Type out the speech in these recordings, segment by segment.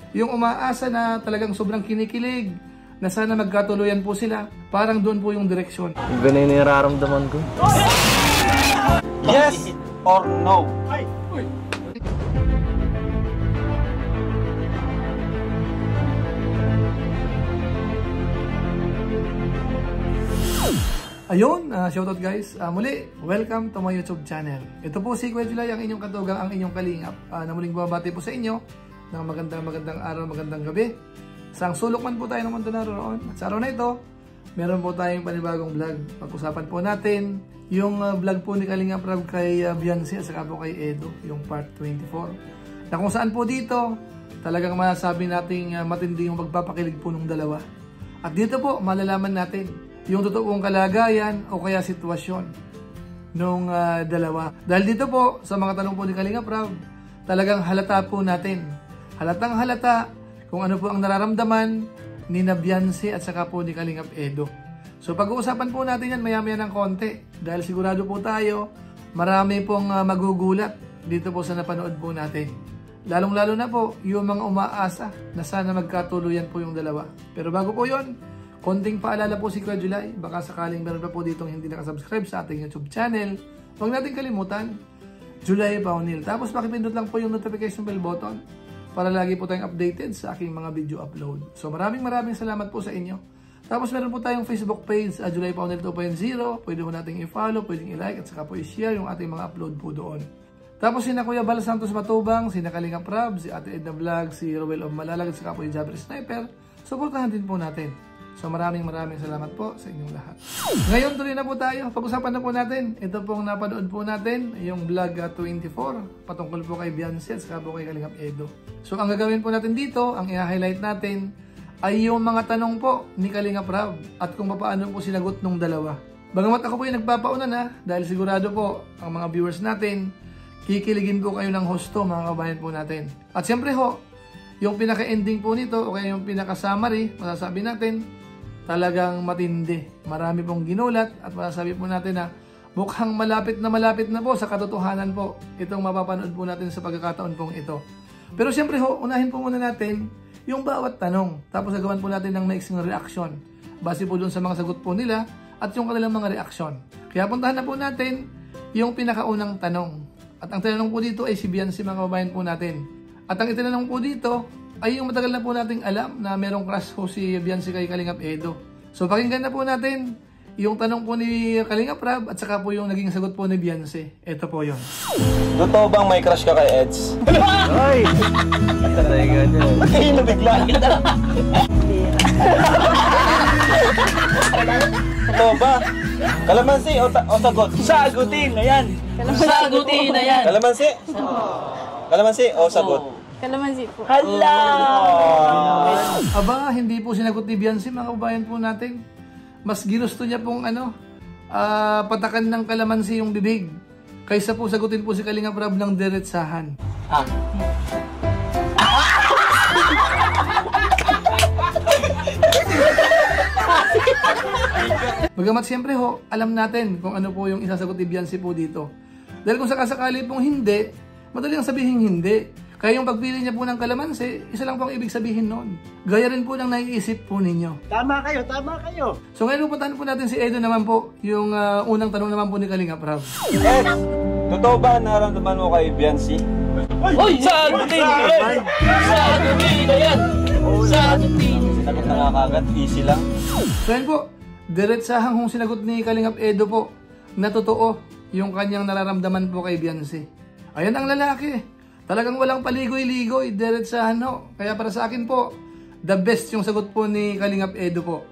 yung umaasa na talagang sobrang kinikilig, na sana magkatuluyan po sila. Parang doon po yung direksyon. Iba na yung nararamdaman ko. Yes or no? Ayun, shoutout guys. Muli, welcome to my YouTube channel. Ito po si Kuya July, ang inyong katugang, ang inyong kalingap. Na muling bumabati po sa inyo ng magandang araw, magandang gabi. Sa sulok man po tayo ng mundo naroon. At sa araw na ito, meron po tayong panibagong vlog. Pag-usapan po natin yung vlog po ni Kalingap Rab kay Beyonce at saka po kay Edo, yung part 24. Na kung saan po dito, talagang masasabi nating matindi yung pagpapakilig po ng dalawa. At dito po, malalaman natin yung totoong kalagayan o kaya sitwasyon nung dalawa. Dahil dito po, sa mga tanong po ni Kalingap Rab, talagang halata po natin. Halatang halata kung ano po ang nararamdaman ni Beyonce at saka po ni Kalingap Edo. So pag-uusapan po natin yan maya-maya ng konti. Dahil sigurado po tayo, marami pong magugulat dito po sa napanood po natin. Lalong-lalo na po yung mga umaasa na sana magkatuluyan po yung dalawa. Pero bago po yon, konting paalala po si Kuya July, baka sakaling meron pa po ditong hindi nakasubscribe sa ating YouTube channel, huwag natin kalimutan, July Paunil. Tapos pakipindot lang po yung notification bell button para lagi po tayong updated sa aking mga video upload. So maraming salamat po sa inyo. Tapos meron po tayong Facebook page, July Paunil 2.0, pwede po nating i-follow, pwedeng i-like at saka po i-share yung ating mga upload po doon. Tapos sina Kuya Bal Santos Matubang, sina Kalingap Rab, si Ate Edna Vlog, si Rowell of Malalag at saka po yung Jabber Sniper, supportahan din po natin. So maraming salamat po sa inyong lahat. Ngayon tuloy na po tayo. Pag-usapan na po natin. Ito pong napanood po natin, yung vlog 24 patungkol po kay Beyonce at saka po kay Kalingap Edo. So ang gagawin po natin dito, ang i-highlight natin ay yung mga tanong po ni Kalingap Rab at kung paano po sinagot nung dalawa. Bagamat ako po yung nagpapauna na dahil sigurado po ang mga viewers natin, kikiligin po kayo ng husto mga kabayan po natin. At siyempre ho, yung pinaka-ending po nito o kaya yung pinaka-summary, masasabi natin, talagang matindi. Marami pong ginulat at masasabi po natin na mukhang malapit na po sa katotohanan po itong mapapanood po natin sa pagkakataon pong ito. Pero siyempre ho, unahin po muna natin yung bawat tanong. Tapos gagawan po natin ng mixing reaction base po dun sa mga sagot po nila at yung kanilang mga reaksyon. Kaya puntahan na po natin yung pinakaunang tanong. At ang tinanong po dito ay si Beyonce mga kabayan po natin. At ang itinanong po dito ay yung matagal na po nating alam na merong crush po si Beyonce kay Kalingap Edo. So pakinggan na po natin yung tanong po ni Kalingap Rab at saka po yung naging sagot po ni Beyonce. Ito po yun. Totoo bang may crush ka kay Eds? Ay! Taray ka niya. Ay, nabigla. Totoo ba? Kalamansi o sagot? Sagutin na yan! Sagutin na yan! Kalamansi? Kalamansi o sagot? Kalamansi po. Hala! Aba, hindi po sinagot ni Beyonce mga kabayan po natin. Mas ginusto niya pong patakan ng kalamansi yung bibig. Kaysa po sagutin po si Kalingap Rab ng diretsahan. Bagamat siyempre ho, alam natin kung ano po yung isasagot ni Beyonce po dito. Dahil kung sakasakali pong hindi, madali ang sabihin hindi. Kaya yung pagpili niya po ng kalamansi, isa lang po ang ibig sabihin noon. Gaya rin po ng naiisip po ninyo. Tama kayo, tama kayo. So ngayon pupuntahan po natin si Edo naman po, yung unang tanong naman po ni Kalingap Rab. Eds, totoo ba naramdaman mo kay Beyonce? Uy! Sagutin na yan! Sagutin na yan! Sagutin! Sinagot na nga kagad, easy lang. So yan po, diretsahang kung sinagot ni Kalingap Edo po, na totoo yung kanyang nararamdaman po kay Beyonce. Ayan ang lalaki. Talagang walang paligoy-ligoy, diretsahan ho. Kaya para sa akin po, the best yung sagot po ni Kalingap Edo po.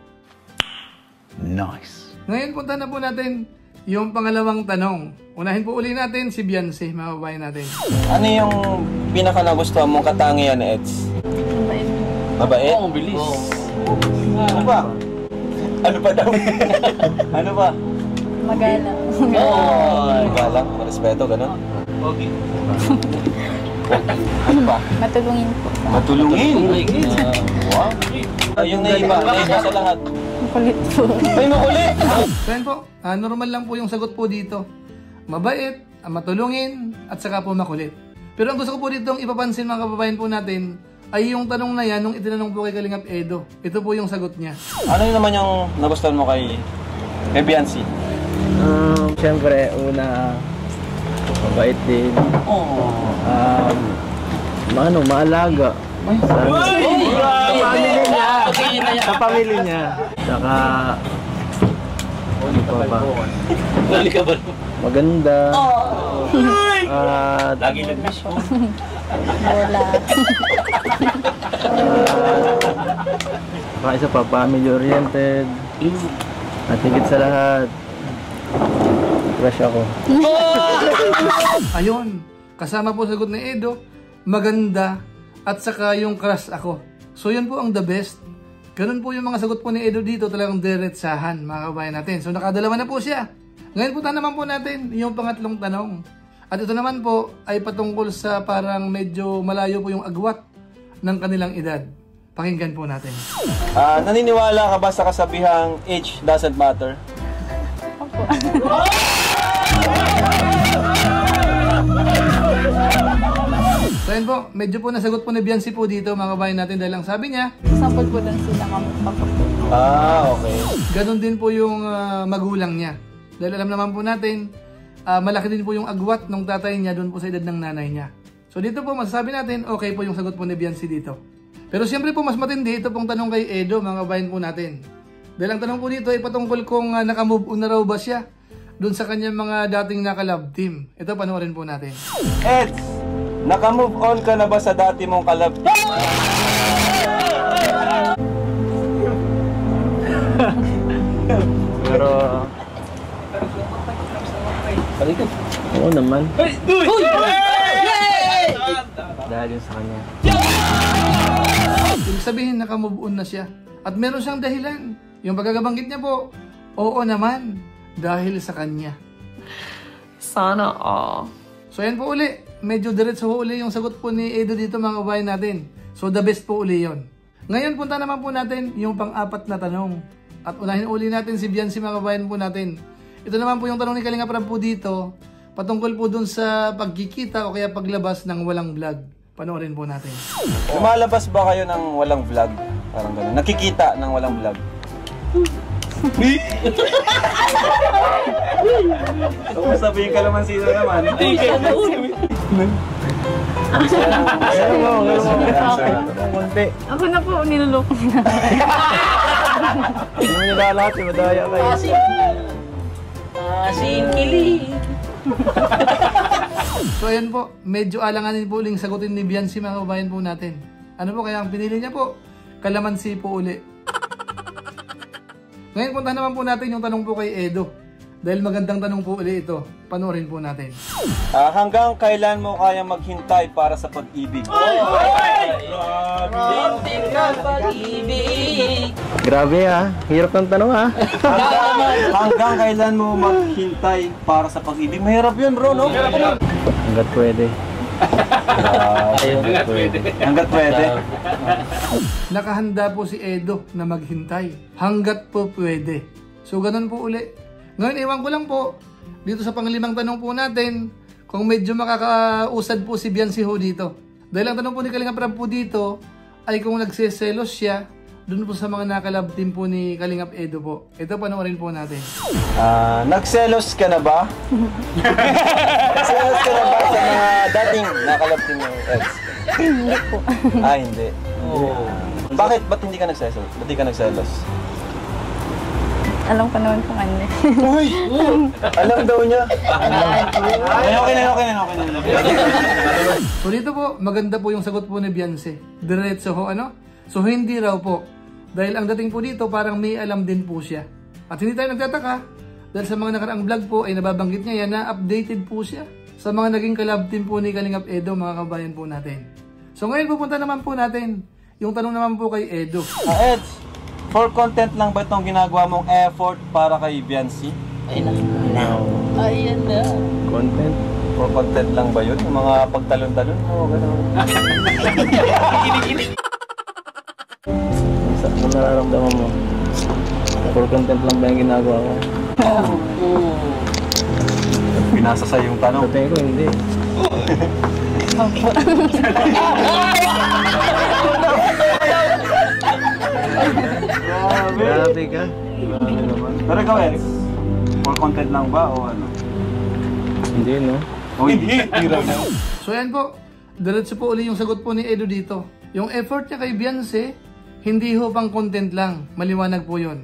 Nice. Ngayon punta na po natin yung pangalawang tanong. Unahin po uli natin si Beyonce, mga kabayan natin. Ano yung pinaka-nagustuhan mong katangian, Eds? Mabait. Mabait? Oo, bilis. Ano ba? Ano pa daw? Ano ba? Magalang. Galang, respeto, gano'n? Okay. Ano ba? Matulungin po. Matulungin? Wow. Yung naiba sa lahat. Makulit po. May makulit! So yan po, normal lang po yung sagot po dito. Mabait, matulungin, at saka po makulit. Pero ang gusto ko po dito ipapansin mga kababayan po natin, ay yung tanong na yan nung itinanong po kay Kalingap Edo. Ito po yung sagot niya. Ano yun naman yung nagustuhan mo kay Biancy? Siyempre, una, mabait din. Maalaga. Sa pamilya niya. Saka, ano pa ba? Maganda. At, Lagi nag-miss mo. Bola. saka isa pa, family oriented. At higit sa lahat, crush ako. Ayun, kasama po sagot ni Edo, maganda, at saka yung crush ako. So yun po ang the best. Ganun po yung mga sagot po ni Edo dito, talagang diretsahan mga kabayan natin. So nakadalawa na po siya. Ngayon po naman po natin yung pangatlong tanong. At ito naman po ay patungkol sa parang medyo malayo po yung agwat ng kanilang edad. Pakinggan po natin. Naniniwala ka ba sa kasabihang age doesn't matter? Opo. So yun po, medyo po nasagot po ni Biancy po dito mga kabayan natin dahil ang sabi niya, Sampol po lang sila kamukha po. Okay. ganun din po yung magulang niya. Dahil alam naman po natin, malaki din po yung agwat ng tatay niya doon po sa edad ng nanay niya. So dito po masasabi natin, okay po yung sagot po ni Biancy dito. Pero siyempre po mas matindi ito pong tanong kay Edo mga kabayan po natin. Dahil ang tanong po dito ay patungkol kung nakamove on na raw ba siya doon sa kanyang mga dating nakalab team. Ito panoorin po natin. Eds, naka-move on ka na ba sa dati mong kalab? Pero, oo naman. Dahil yun sa kanya. Ibig sabihin nakamove on na siya. At meron siyang dahilan. Yung pagkakabanggit niya po, oo naman, dahil sa kanya. Sana all. So yan po uli, medyo diretso po uli yung sagot po ni Edo dito mga kabayan natin. So the best po uli yon. Ngayon punta naman po natin yung pang-apat na tanong. At unahin uli natin si Biancy mga kabayan po natin. Ito naman po yung tanong ni Kalingap Rab po dito, patungkol po dun sa pagkikita o kaya paglabas ng walang vlog. Panoorin po natin. Lumalabas ba kayo ng walang vlog? Parang gano'n. Nakikita ng walang vlog? Kung sabihin ka naman sino naman. Kunti. Ako na po, niluloko na. Hindi mo nila lahat, madaya kayo. Asin kilig. So ayan po, medyo alanganin po uling sagutin ni Biancy mga kabayan po natin. Ano po kaya ang pinili niya po? Kalamansi po uli. Ngayon punta naman po natin yung tanong po kay Edo. Dahil magandang tanong po uli ito. Panoorin po natin. Hanggang kailan mo kaya maghintay para sa pag-ibig? Hindi ka pag-ibig. Grabe ha, hirap ng tanong ha. Hanggang kailan mo maghintay para sa pag-ibig? Mahirap yun bro, no? Hanggat pwede. Hanggat pwede. Hanggat pwede. Nakahanda po si Edo na maghintay. Hanggat po pwede. So ganun po uli. Ngayon ewan ko lang po, dito sa panglimang tanong po natin, kung medyo makakausad po si Biancy ho dito. Dahil ang tanong po ni Kalingap Rab po dito, ay kung nagseselos siya, dun po sa mga nakalab team po ni Kalingap Edo po. Ito panoorin po natin. Nagselos ka na ba? Nagselos ka na ba sa mga dating nakalab team ng Eds? Hindi po. Hindi. Bakit? Ba't hindi ka nagselos? Ba't hindi ka nagselos? Alam ko naman kung ano. Uy! Alam daw niya. Okay na. So dito po, maganda po yung sagot po ni Biancy. Diretso ho, ano? So hindi raw po. Dahil ang dating po dito, parang may alam din po siya. At hindi tayo nagtataka. Dahil sa mga nakaraang vlog po, ay nababanggit niya yan na updated po siya sa mga naging collab team po ni Kalingap Edo, mga kabayan po natin. So ngayon pupunta naman po natin yung tanong naman po kay Edo. Eds, for content lang ba itong ginagawa mong effort para kay Biancy? Ayan na. Content. For content lang ba yun? Yung mga pagtalon-talon? Oo, gano'n. Kung nararamdaman mo, for content lang ba yung ginagawa ko? Pinasa sa yung tanong. Sa tingin ko, hindi. Opo. Sorry ka. Marami naman. Pero ikaw, Eds, for content lang ba o ano? Hindi, no? O hindi. So yan po, diretso po uli yung sagot po ni Edo dito. Yung effort niya kay Beyonce, hindi ho pang content lang, maliwanag po yun.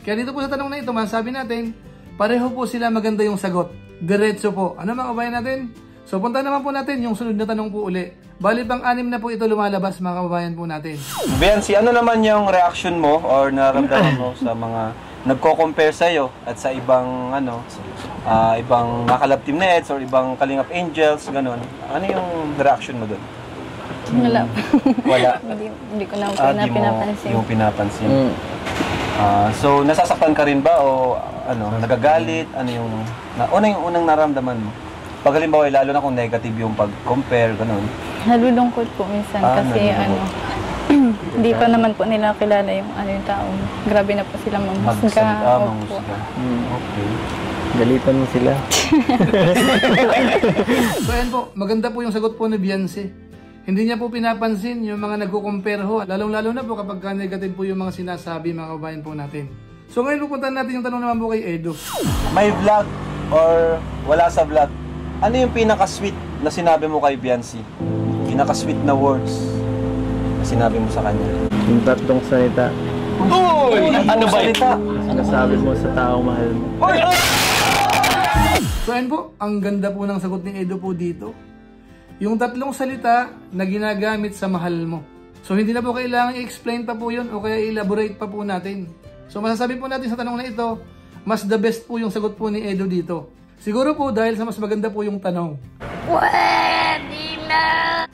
Kaya dito po sa tanong na ito, masasabi natin, pareho po sila maganda yung sagot. Diretso po. Ano mga kabayan natin? So punta naman po natin yung sunod na tanong po uli. Bali pang 6 na po ito lumalabas mga kabayan po natin. Beyonce, ano naman yung reaction mo or nararamdaman mo sa mga nagko-compare sa'yo at sa ibang ibang nakalab team na Eds or ibang Kalingap Angels, ganun. Ano yung reaction mo doon? Wala. Wala? Hindi ko na pinapansin. Yung pinapansin. So, nasasaktan ka rin ba o nagagalit? Ano yung unang naramdaman mo? Pag halimbawa, lalo na kung negative yung pag-compare, ganun. Nalulungkot po minsan kasi hindi pa naman po nila kilala yung yung tao. Grabe na po sila mamusga. Mamusga. Okay. Galitan mo sila. So ayan po, maganda po yung sagot po ni Beyonce. Hindi niya po pinapansin yung mga nagko-compare ho. Lalong-lalo na po kapag negative po yung mga sinasabi mga kabayan po natin. So ngayon pupuntahan natin yung tanong naman po kay Edo. May vlog or wala sa vlog? Ano yung pinaka-sweet na sinabi mo kay Beyonce? Pinaka-sweet na words na sinabi mo sa kanya? Yung tatlong salita. Uy! Ano ba ito? Sinasabi mo sa taong mahal mo. So ayan po, ang ganda po ng sagot ni Edo po dito. Yung tatlong salita na ginagamit sa mahal mo. So hindi na po kailangan i-explain pa po yun o kaya i-elaborate pa po natin. So masasabi po natin sa tanong na ito, mas the best po yung sagot po ni Edo dito. Siguro po dahil sa mas maganda po yung tanong.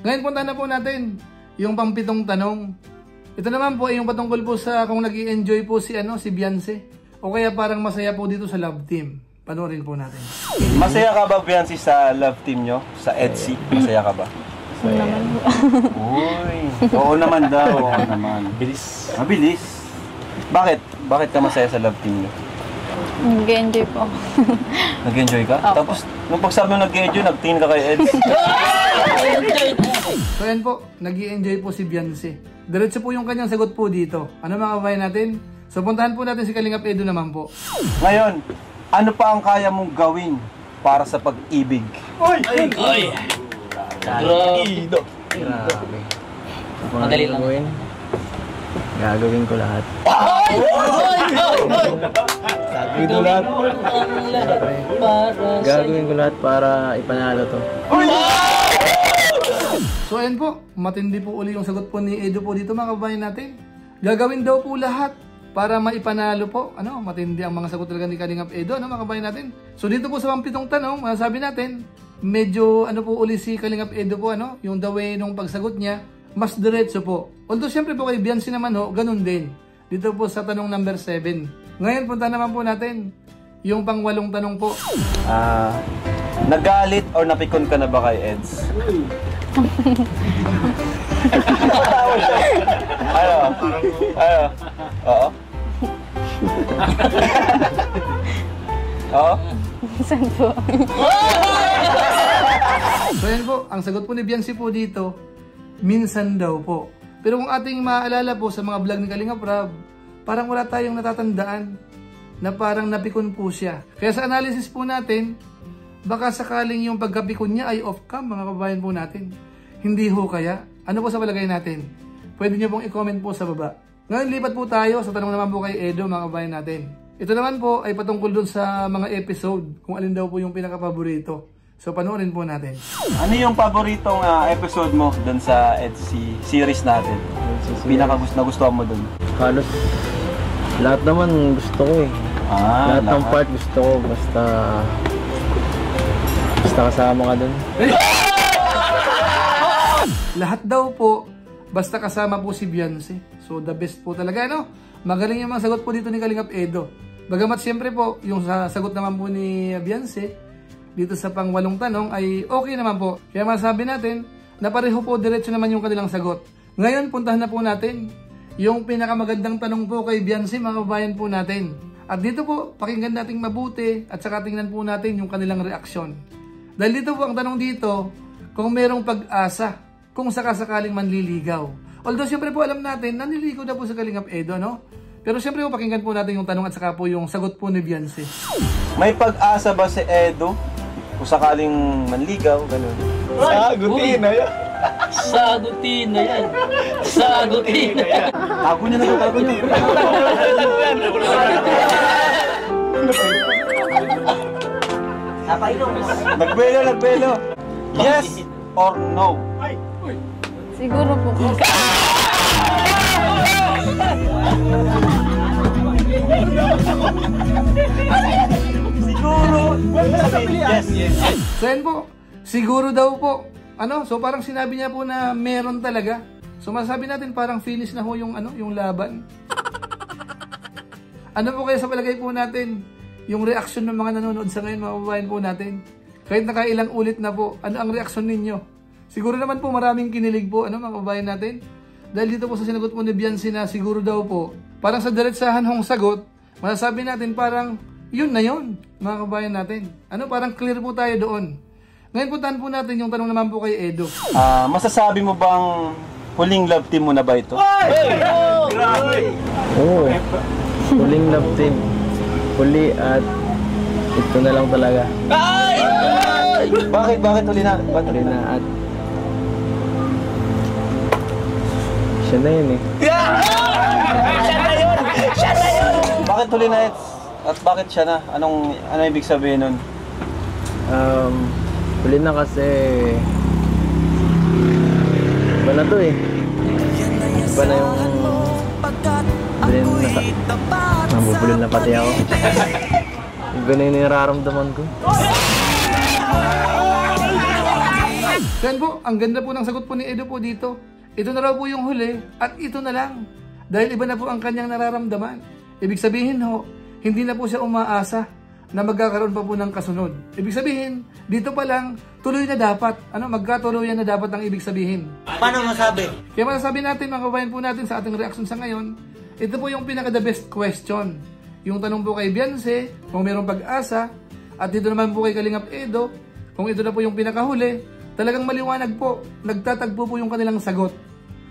Ngayon punta na po natin yung pampitong tanong. Ito naman po ay yung patungkol po sa kung nag-i-enjoy po si Beyonce o kaya parang masaya po dito sa love team. Panoorin po natin. Masaya ka ba, Beyonce, sa love team nyo? Sa EDC? Masaya ka ba? Oo naman po. Uy! Oo naman daw. Oo naman. Bilis. Mabilis. Bakit? Bakit ka masaya sa love team nyo? Nag-enjoy po ako. Nag-enjoy ka? Opo. Tapos, nung pagsabi mo nag-enjoy, nag-teen ka kay Eds. So yan po, nag-i-enjoy po si Beyonce. Diretso po yung kanyang sagot po dito. Ano mga kabayan natin? So puntahan po natin si Kalingap Edo naman po. Ngayon, ano pa ang kaya mong gawin para sa pag-ibig? Ay! Grabe. Madali lang. Gagawin ko lahat. Gagawin ko lahat para ipanalo to. So ayan po, matindi po uli yung sagot po ni Edo po dito mga kabayan natin. Gagawin daw po lahat para maipanalo po. Matindi ang mga sagot talaga ni Kalingap Edo, mga kabayan natin. So dito po sa pampitong tanong, masasabi natin, medyo po uli si Kalingap Edo po, yung the way nung pagsagot niya, mas diretso po. Although syempre po kay Beyonce naman ganun din. Dito po sa tanong number 7. Ngayon punta naman po natin yung pang-8 tanong po. Nagalit or napikon ka na ba kay Eds? Ano? Oo? Oo? Saan po? So yan po, ang sagot po ni Beyonce po dito, minsan daw po. Pero kung ating maaalala po sa mga vlog ni Kalingap Rab, parang wala tayong natatandaan na parang napikon po siya. Kaya sa analysis po natin, baka sakaling yung pagkapikon niya ay off-cam mga kabayan po natin. Hindi ho kaya? Ano po sa palagay natin? Pwede niyo pong i-comment po sa baba. Ngayon lipat po tayo sa tanong naman po kay Edo mga kabayan natin. Ito naman po ay patungkol dun sa mga episode kung alin daw po yung pinaka-paborito. So panoorin po natin. Ano yung paboritong episode mo dun sa EDC series natin? Pinaka-nagustuhan mo dun? Halos lahat naman gusto ko eh. Lahat ng part gusto ko basta kasama ka dun. Lahat daw po basta kasama po si Beyonce. So the best po talaga Magaling yung mga sagot po dito ni Kalingap Edo. Bagamat siyempre po yung sagot naman po ni Beyonce dito sa pang-8 tanong ay okay naman po. Kaya masabi natin na pareho po diretso naman yung kanilang sagot. Ngayon puntahan na po natin yung pinakamagandang tanong po kay Beyonce mga kabayan po natin. At dito po pakinggan natin mabuti at saka tingnan po natin yung kanilang reaksyon. Dahil dito po ang tanong dito kung merong pag-asa kung sakasakaling manliligaw. Although siyempre po alam natin nanliligaw na po sa Kalingap Edo Pero siyempre po, pakinggan po natin yung tanong at saka po yung sagot po ni Beyonce. May pag-asa ba si Edo? Kung sakaling manligaw, gano'n. Sagutin na yan. Sagutin na yan. Sagutin na yan. Tago niya na ito, tago niya. Nagbelo. Yes or no? Siguro po. Siguro. Yes. So yan po, siguro daw po. Ano? So parang sinabi niya po na meron talaga. So masasabi natin parang finish na ho yung yung laban. Ano po kaya sa palagay po natin yung reaction ng mga nanonood sa ngayon, mga kababayan po natin? Kahit nakailang ulit na po, ano ang reaksyon ninyo? Siguro naman po maraming kinilig po, mga kababayan natin. Dahil dito po sa sinagot po ni Beyonce na siguro daw po, parang sa diretsahan hong sagot, masasabi natin parang yun na yun, mga kababayan natin. Ano, parang clear po tayo doon. Ngayon puntahan po natin yung tanong naman po kay Edo. Masasabi mo bang huling love team mo na ba ito? Oo. Huling love team. Huli at ito na lang talaga. Bakit huli na? Huli na at siya na yun eh. Bakit huli na at bakit siya na? Ano ibig sabihin nun? Huli na kasi iba na to eh. Iba na yung nabubulol na pati ako. Iba na yung nararamdaman ko. Yan po, ang ganda po ng sagot po ni Edo po dito. Ito na raw po yung huli at ito na lang. Dahil iba na po ang kanyang nararamdaman. Ibig sabihin ho, hindi na po siya umaasa na magkakaroon pa po ng kasunod. Ibig sabihin, dito pa lang, tuloy na dapat. Magkatuloyan na dapat ang ibig sabihin. Paano masabi? Kaya masasabi natin, mga kabayan po natin sa ating reaction sa ngayon, ito po yung pinaka-the best question. Yung tanong po kay Beyonce, kung mayroong pag-asa, at dito naman po kay Kalingap Edo, kung ito na po yung pinakahuli, talagang maliwanag po, nagtatagpo po yung kanilang sagot.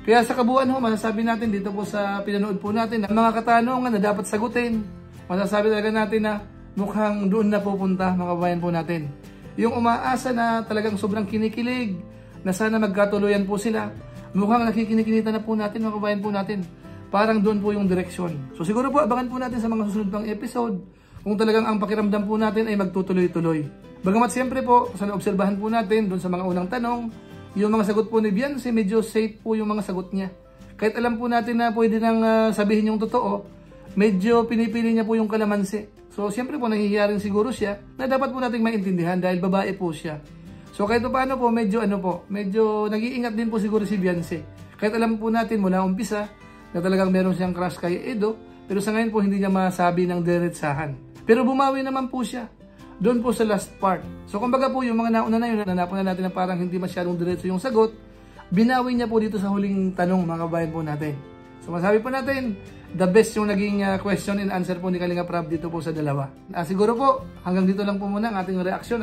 Kaya sa kabuuan ho, masasabi natin dito po sa pinanood po natin, ang mga katanungan na dapat sagutin, masasabi talaga natin na mukhang doon na pupunta, mga kabayan po natin. Yung umaasa na talagang sobrang kinikilig, na sana magkatuluyan po sila, mukhang nakikinikinita na po natin, mga kabayan po natin. Parang doon po yung direksyon. So siguro po, abangan po natin sa mga susunod pang episode, kung talagang ang pakiramdam po natin ay magtutuloy-tuloy. Bagamat siyempre po, sa naobserbahan po natin, doon sa mga unang tanong, yung mga sagot po ni Beyonce, medyo safe po yung mga sagot niya. Kahit alam po natin na pwede nang sabihin yung totoo, medyo pinipili niya po yung kalamansi. So siyempre po, nahihiya rin siguro siya na dapat po nating maintindihan dahil babae po siya. So kahit paano po, medyo nag-iingat din po siguro si Beyonce. Kahit alam po natin mula umpisa na talagang meron siyang crush kay Edo, pero sa ngayon po hindi niya masabi ng diretsahan. Pero bumawi naman po siya doon po sa last part. So kumbaga po yung mga nauna na yun, nanapon na natin na parang hindi masyadong diretso yung sagot, binawi niya po dito sa huling tanong, mga kabayan po natin. So masabi po natin, the best yung naging question and answer po ni Kalingap Rab dito po sa dalawa. Siguro po, hanggang dito lang po muna ang ating reaksyon,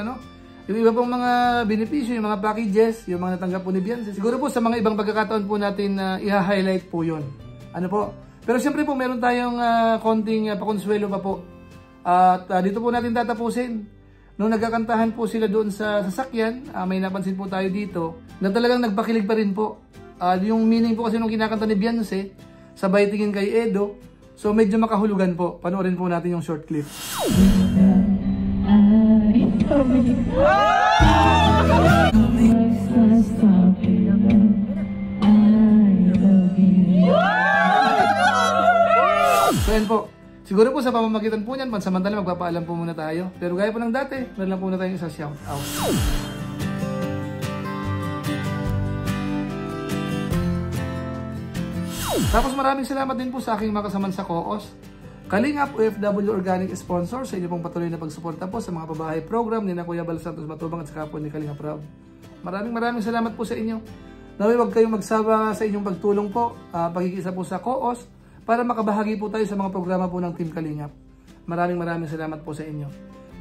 Yung iba pong mga benepisyo, yung mga packages, yung mga natanggap po ni Beyonce, siguro po sa mga ibang pagkakataon po natin i-highlight po yun. Pero siyempre po, meron tayong konting pakonsuelo pa po. At dito po natin tatapusin. Nung nagkakantahan po sila doon sa sasakyan, may napansin po tayo dito na talagang nagpakilig pa rin po. Yung meaning po kasi nung kinakanta ni Beyonce, sabay tingin kay Edo, so medyo makahulugan po. Panoorin po natin yung short clip. So yan po. Siguro po sa pamamagitan po niyan, pansamantala magpapaalam po muna tayo. Pero gaya po ng dati, meron lang po muna tayong isa shout out. Tapos maraming salamat din po sa aking mga kasaman sa COOS. Kalingap OFW Organic Sponsor sa inyo pong patuloy na pagsuporta po sa mga pabahay program ni na Kuya Bal Santos Matubang at saka po ni Kalingap Rab. Maraming salamat po sa inyo. Naway wag kayong magsawa sa inyong pagtulong po, pagkikisa po sa COOS para makabahagi po tayo sa mga programa po ng Team Kalingap. Maraming salamat po sa inyo.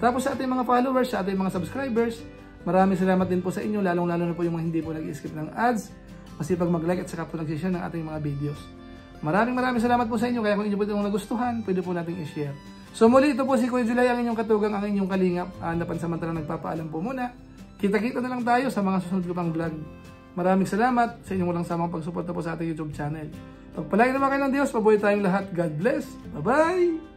Tapos sa ating mga followers, sa ating mga subscribers, maraming salamat din po sa inyo, lalong-lalo na po yung mga hindi po nag-skip ng ads, masipag mag-like at saka po nag-share ng ating mga videos. Maraming salamat po sa inyo. Kaya kung inyo po itong nagustuhan, pwede po nating i-share. So muli, ito po si Kuya July, ang inyong katugang, ang inyong kalingap. Napansamantala nagpapaalam po muna. Kita-kita na lang tayo sa mga susunod ko pang vlog. Maraming salamat sa inyong walang samang pagsuporta po sa ating YouTube channel. Pagpalain naman kayo ng Diyos, mabuhay tayong lahat. God bless. Bye-bye!